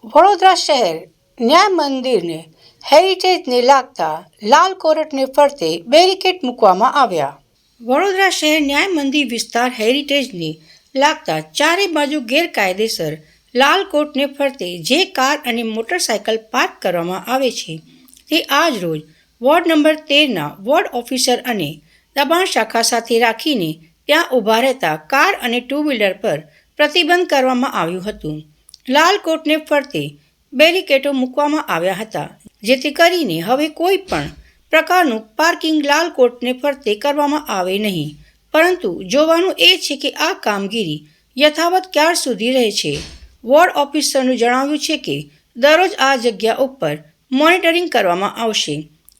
વડોદરા શહેર ન્યાય મંદિરને હેરિટેજને લાગતા લાલ કોરટને ફરતે બેરિકેડ મૂકવામાં આવ્યા. વડોદરા શહેર ન્યાય મંદિર વિસ્તાર હેરિટેજને લાગતા ચારે બાજુ ગેરકાયદેસર લાલ કોટને ફરતે જે કાર અને મોટરસાયકલ પાર્ક કરવામાં આવે છે તે આજ રોજ વોર્ડ નંબર 13ના વોર્ડ ઓફિસર અને દબાણ શાખા સાથે રાખીને ત્યાં ઊભા રહેતા કાર અને ટુ વ્હીલર પર પ્રતિબંધ કરવામાં આવ્યું હતું. લાલ કોટને ફરતે બેરિકેડો મૂકવામાં આવ્યા હતા, જેથી કરીને હવે કોઈ પણ પ્રકારનું પાર્કિંગ લાલ કોટને ફરતે કરવામાં આવે નહીં. પરંતુ જોવાનું એ છે કે આ કામગીરી યથાવત ક્યાર સુધી રહે છે. વોર્ડ ઓફિસરનું જણાવ્યું છે કે દરરોજ આ જગ્યા ઉપર મોનિટરિંગ કરવામાં આવશે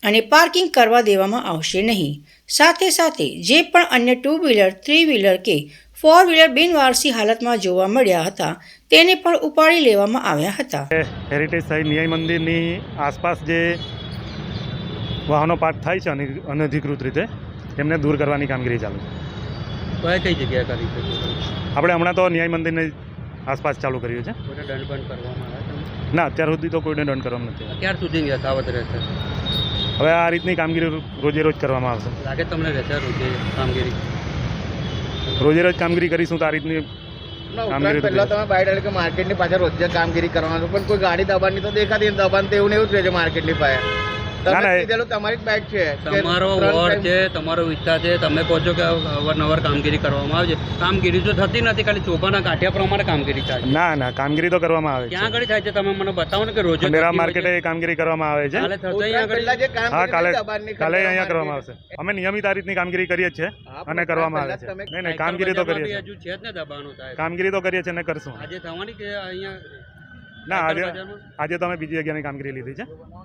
અને પાર્કિંગ કરવા દેવામાં આવશે નહીં. સાથે સાથે જે પણ અન્ય ટુ વ્હીલર, થ્રી વ્હીલર કે ફોર વ્હીલર બિનવારસી હાલતમાં જોવા મળ્યા હતા તેને પણ ઉપાડી લેવામાં આવ્યા હતા. હેરિટેજ સાઇટ ન્યાય મંદિરની આસપાસ જે વાહનો પાર્ક થાય છે અનધિકૃત રીતે એમને દૂર કરવાની કામગીરી ચાલુ. કઈ જગ્યાએ કરી છે? આપણે હમણાં તો ન્યાય મંદિરની આસપાસ ચાલુ કર્યું છે. કોઈને દંડ પણ કરવામાં આવે ના, અત્યાર સુધી તો કોઈને દંડ કરવામાં નથી. ક્યાર સુધી યથાવત રહેશે? હવે આ રીતની કામગીરી રોજે રોજ કરવામાં આવશે. લાગે તમને રહેશે રોજે કામગીરી? રોજે રોજ કામગીરી કરીશું તો આ રીતની કામગીરી. પહેલા તમે બાય કે માર્કેટની પાછળ રોજ કામગીરી કરવાનું, પણ કોઈ ગાડી દબાણની તો દેખાતી દબાણ તો એવું ને એવું જ રહે છે માર્કેટની પાસે. તમારી જ બાઇક છે, તમારો વોર્ડ છે, તમારો વિસ્તાર છે, તમે કહો છો કે અવારનવાર કામગીરી કરવામાં આવે છે. કામગીરી તો થતી નથી, ખાલી ચોપાના કાંઠિયા પ્રમાણે કામગીરી થાય. ના ના, કામગીરી તો કરવામાં આવે છે. ક્યાં આગળ થાય છે તમે મને બતાવો ને કે રોજ અંધેરા માર્કેટે કામગીરી કરવામાં આવે છે. કાલે થશે અહીંયા? હા, કાલે અહીંયા કરવામાં આવશે. અમે નિયમિત આ રીતની કામગીરી કરીએ છીએ અને કરવામાં આવે છે. નહીં, કામગીરી તો કરીએ છીએ. હજુ છે જ ને દબાણો થાય. કામગીરી તો કરીએ છીએ અને કરશું. આજે થવાની કે અહીંયા? ના, આજે તો અમે બીજી જગ્યાની કામગીરી લીધી છે.